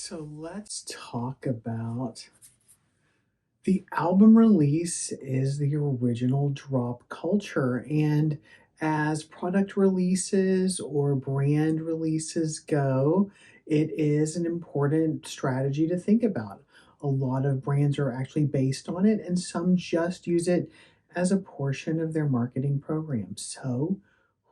So let's talk about the album release is the original drop culture. And as product releases or brand releases go, it is an important strategy to think about. A lot of brands are actually based on it, and some just use it as a portion of their marketing program. So,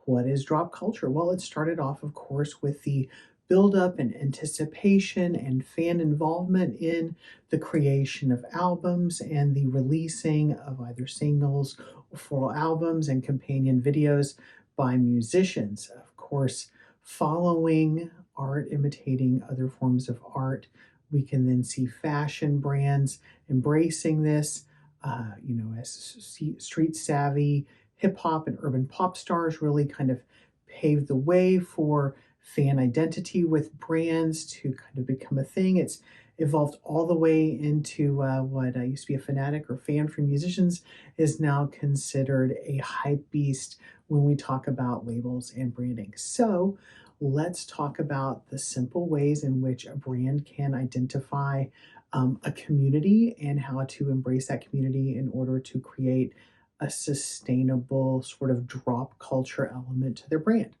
what is drop culture? Well, it started off, of course, with the buildup and anticipation and fan involvement in the creation of albums and the releasing of either singles or full albums and companion videos by musicians. Of course, following art, imitating other forms of art, we can then see fashion brands embracing this, as street savvy hip hop and urban pop stars really kind of paved the way for fan identity with brands to kind of become a thing. It's evolved all the way into what used to be a fanatic or fan for musicians is now considered a hype beast when we talk about labels and branding. So let's talk about the simple ways in which a brand can identify a community and how to embrace that community in order to create a sustainable sort of drop culture element to their brand.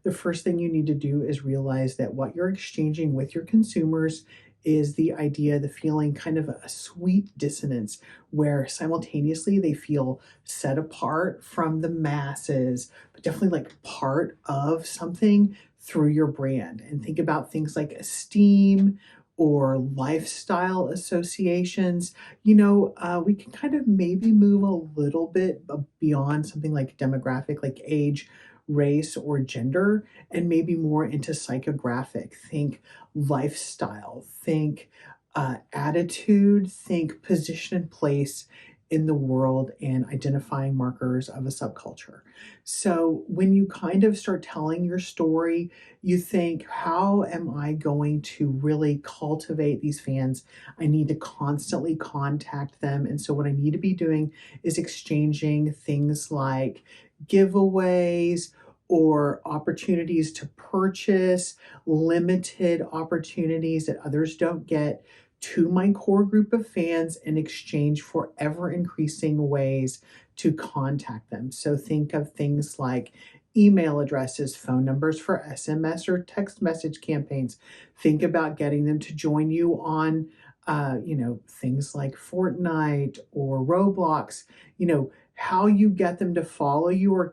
The first thing you need to do is realize that what you're exchanging with your consumers is the idea, the feeling, kind of a sweet dissonance where simultaneously they feel set apart from the masses, but definitely like part of something through your brand. And think about things like esteem or lifestyle associations. We can kind of maybe move a little bit beyond something like demographic, like age, race, or gender, and maybe more into psychographic. Think lifestyle, think attitude, think position and place in the world and identifying markers of a subculture. So when you kind of start telling your story, you think, how am I going to really cultivate these fans? I need to constantly contact them. And so what I need to be doing is exchanging things like giveaways or opportunities to purchase, limited opportunities that others don't get to my core group of fans in exchange for ever increasing ways to contact them. So think of things like email addresses, phone numbers for SMS or text message campaigns. Think about getting them to join you on things like Fortnite or Roblox. How you get them to follow you or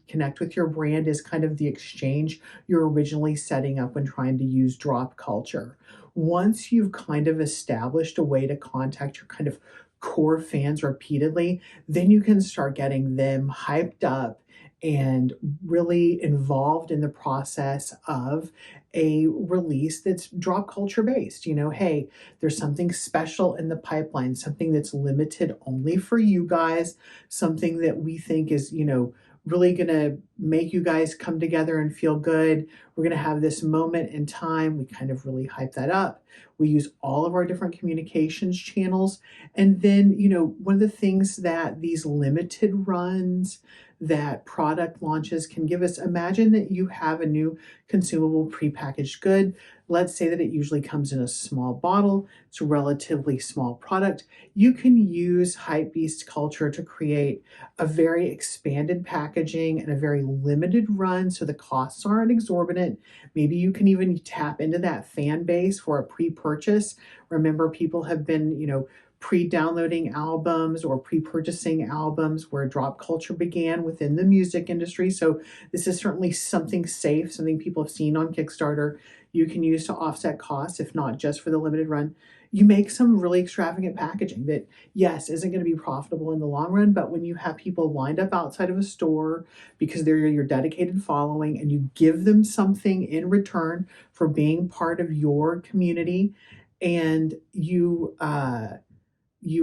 connect with your brand is kind of the exchange you're originally setting up when trying to use drop culture. Once you've kind of established a way to contact your kind of core fans repeatedly, then you can start getting them hyped up and really involved in the process of a release that's drop culture based. Hey, there's something special in the pipeline, something that's limited only for you guys, something that we think is, really going to make you guys come together and feel good. We're going to have this moment in time. We kind of really hype that up. We use all of our different communications channels. And then, one of the things that these limited runs, that product launches can give us, imagine that you have a new consumable prepackaged good. Let's say that it usually comes in a small bottle. It's a relatively small product. You can use hypebeast culture to create a very expanded packaging and a very limited run so the costs aren't exorbitant. Maybe you can even tap into that fan base for a pre-purchase. Remember, people have been, pre-downloading albums or pre-purchasing albums where drop culture began within the music industry. So this is certainly something safe, something people have seen on Kickstarter. You can use to offset costs, if not just for the limited run. You make some really extravagant packaging that, yes, isn't going to be profitable in the long run, but when you have people lined up outside of a store because they're your dedicated following and you give them something in return for being part of your community, and you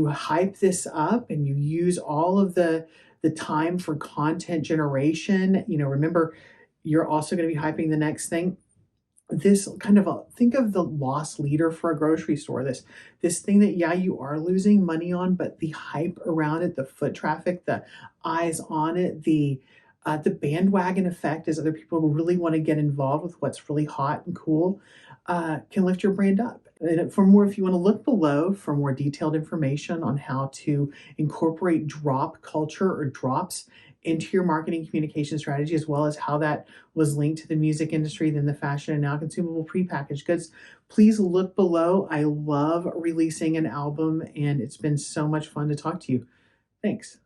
hype this up and you use all of the time for content generation. Remember, you're also going to be hyping the next thing. This kind of think of the loss leader for a grocery store, this thing that, yeah, you are losing money on, but the hype around it, the foot traffic, the eyes on it, the bandwagon effect, as other people really want to get involved with what's really hot and cool. can lift your brand up. And for more, if you want to look below for more detailed information on how to incorporate drop culture or drops into your marketing communication strategy, as well as how that was linked to the music industry, then the fashion and now consumable prepackaged goods, please look below. I love releasing an album and it's been so much fun to talk to you. Thanks.